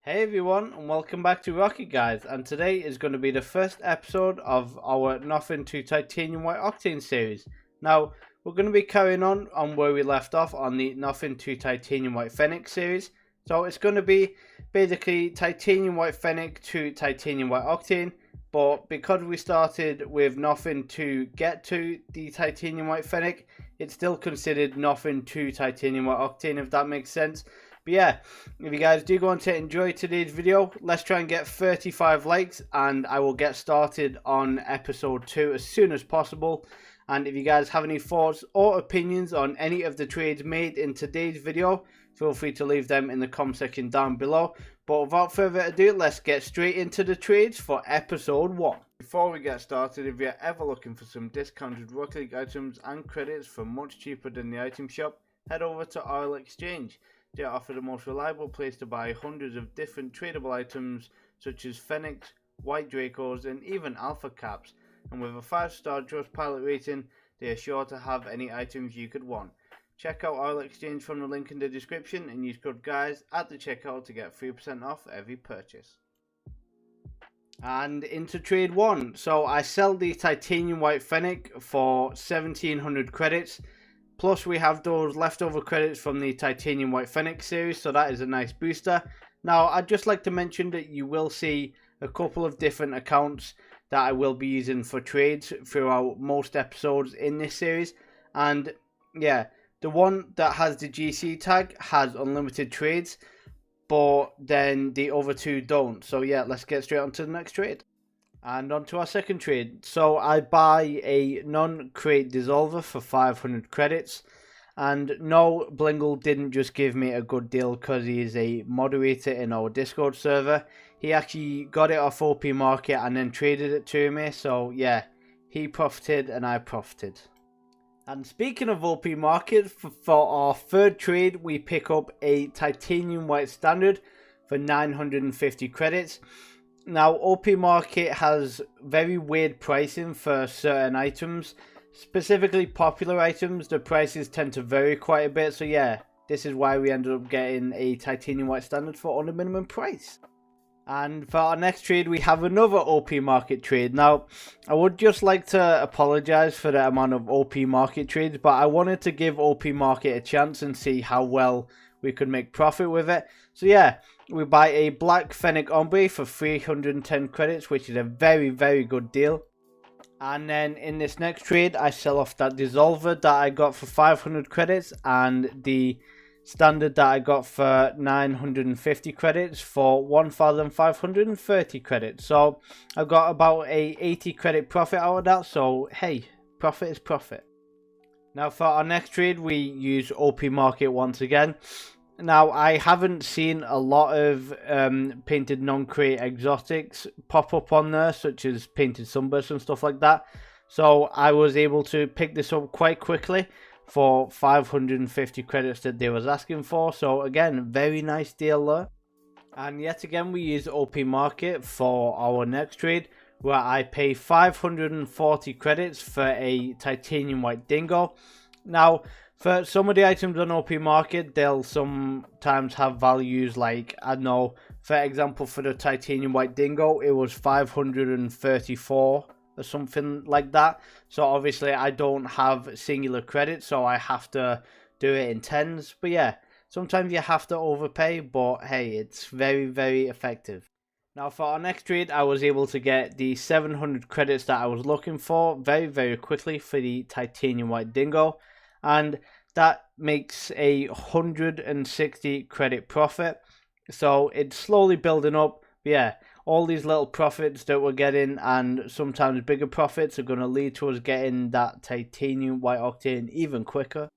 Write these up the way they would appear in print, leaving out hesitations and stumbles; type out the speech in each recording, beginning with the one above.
Hey everyone, and welcome back to Rocket Guys, and today is going to be the first episode of our Nothing to Titanium White Octane series. Now, we're going to be carrying on where we left off on the Nothing to Titanium White Fennec series. So it's going to be basically Titanium White Fennec to Titanium White Octane, but because we started with nothing to get to the Titanium White Fennec, it's still considered Nothing to Titanium White Octane, if that makes sense. But yeah, if you guys do go on to enjoy today's video, let's try and get 35 likes and I will get started on episode 2 as soon as possible. And if you guys have any thoughts or opinions on any of the trades made in today's video, feel free to leave them in the comment section down below. But without further ado, let's get straight into the trades for episode 1. Before we get started, if you're ever looking for some discounted Rocket League items and credits for much cheaper than the item shop, head over to Oil Exchange. They offer the most reliable place to buy hundreds of different tradable items such as Fennecs, White Dracos and even Alpha Caps, and with a 5-star Trustpilot rating, they are sure to have any items you could want. Check out Oil Exchange from the link in the description and use code GUYS at the checkout to get 3% off every purchase. And into trade 1, so I sell the Titanium White Fennec for 1700 credits. Plus we have those leftover credits from the Titanium White Fennec series, so that is a nice booster. Now I'd just like to mention that you will see a couple of different accounts that I will be using for trades throughout most episodes in this series. And yeah, the one that has the GC tag has unlimited trades, but then the other two don't. So yeah, let's get straight on to the next trade. And on to our second trade. So I buy a non-crate dissolver for 500 credits. And no, Blingle didn't just give me a good deal because he is a moderator in our Discord server. He actually got it off OP Market and then traded it to me. So yeah, he profited and I profited. And speaking of OP Market, for our third trade, we pick up a Titanium White Standard for 950 credits. Now, OP Market has very weird pricing for certain items. Specifically popular items, the prices tend to vary quite a bit. So yeah, this is why we ended up getting a Titanium White Standard for under minimum price. And for our next trade, we have another OP Market trade. Now, I would just like to apologize for the amount of OP Market trades, but I wanted to give OP Market a chance and see how well we could make profit with it. So yeah, we buy a black Fennec Ombre for 310 credits, which is a very, very good deal. And then in this next trade, I sell off that Dissolver that I got for 500 credits and the Standard that I got for 950 credits for 1530 credits. So I got about a 80 credit profit out of that. So hey, profit is profit. Now for our next trade, we use OP Market once again. Now I haven't seen a lot of painted non-crate exotics pop up on there, such as painted sunbursts and stuff like that. So I was able to pick this up quite quickly for 550 credits that they was asking for. So again, very nice deal there. And yet again, we use OP Market for our next trade, where I pay 540 credits for a Titanium White Dingo. Now, for some of the items on OP Market, they'll sometimes have values like, I don't know, for example, for the Titanium White Dingo, it was 534 or something like that. So obviously I don't have singular credits, so I have to do it in tens. But yeah, sometimes you have to overpay, but hey, it's very, very effective. Now for our next trade, I was able to get the 700 credits that I was looking for very, very quickly for the Titanium White Dingo. And that makes a 160 credit profit. So it's slowly building up. But yeah, all these little profits that we're getting and sometimes bigger profits are going to lead to us getting that Titanium White Octane even quicker.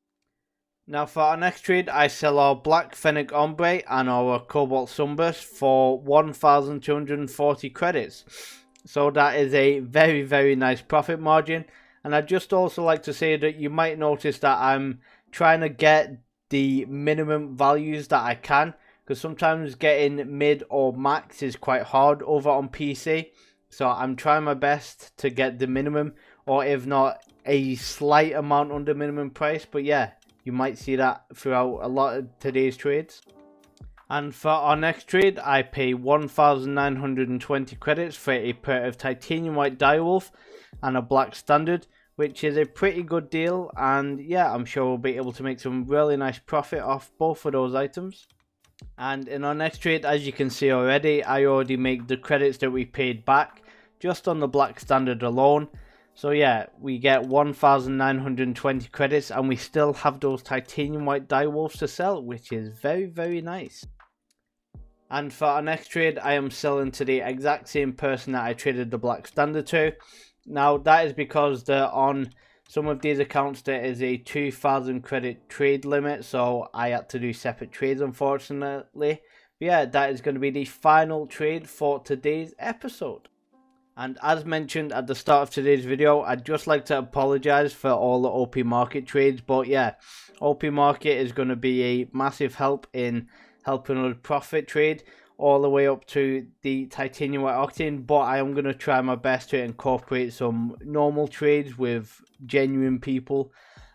Now for our next trade, I sell our black Fennec Ombre and our Cobalt Sunburst for 1240 credits. So that is a very, very nice profit margin. And I'd just also like to say that you might notice that I'm trying to get the minimum values that I can, because sometimes getting mid or max is quite hard over on PC. So I'm trying my best to get the minimum, or if not, a slight amount under minimum price. But yeah, you might see that throughout a lot of today's trades. And for our next trade, I pay 1,920 credits for a pair of titanium white direwolf and a black standard, which is a pretty good deal, and yeah, I'm sure we'll be able to make some really nice profit off both of those items. And in our next trade, as you can see already, I already make the credits that we paid back just on the black standard alone. So yeah, we get 1,920 credits and we still have those titanium white direwolves to sell, which is very nice. And for our next trade, I am selling to the exact same person that I traded the black standard to. Now that is because on some of these accounts there is a 2,000 credit trade limit, so I had to do separate trades unfortunately. But yeah, that is going to be the final trade for today's episode. And as mentioned at the start of today's video, I'd just like to apologize for all the OP market trades, but yeah, OP market is going to be a massive help in helping us profit trade all the way up to the titanium white octane, but I am going to try my best to incorporate some normal trades with genuine people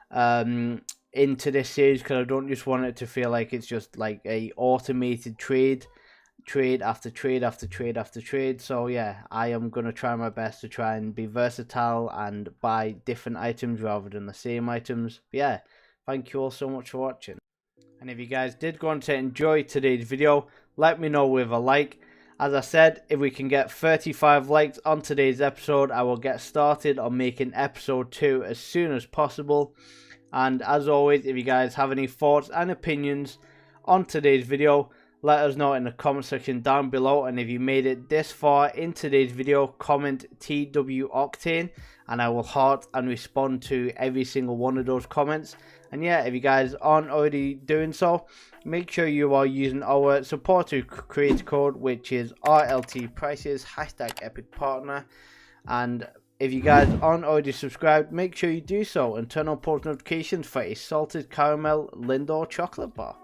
into this series, because I don't just want it to feel like it's just like a automated trade after trade after trade after trade. So yeah, I am going to try my best to try and be versatile and buy different items rather than the same items. But yeah, thank you all so much for watching. And if you guys did go on to enjoy today's video, let me know with a like. As I said, if we can get 35 likes on today's episode, I will get started on making episode 2 as soon as possible. And as always, if you guys have any thoughts and opinions on today's video, let us know in the comment section down below. And if you made it this far in today's video, comment TW Octane and I will heart and respond to every single one of those comments. And yeah, if you guys aren't already doing so, make sure you are using our support to create code, which is RLT Prices #EpicPartner. And if you guys aren't already subscribed, make sure you do so and turn on post notifications for a salted caramel Lindor chocolate bar.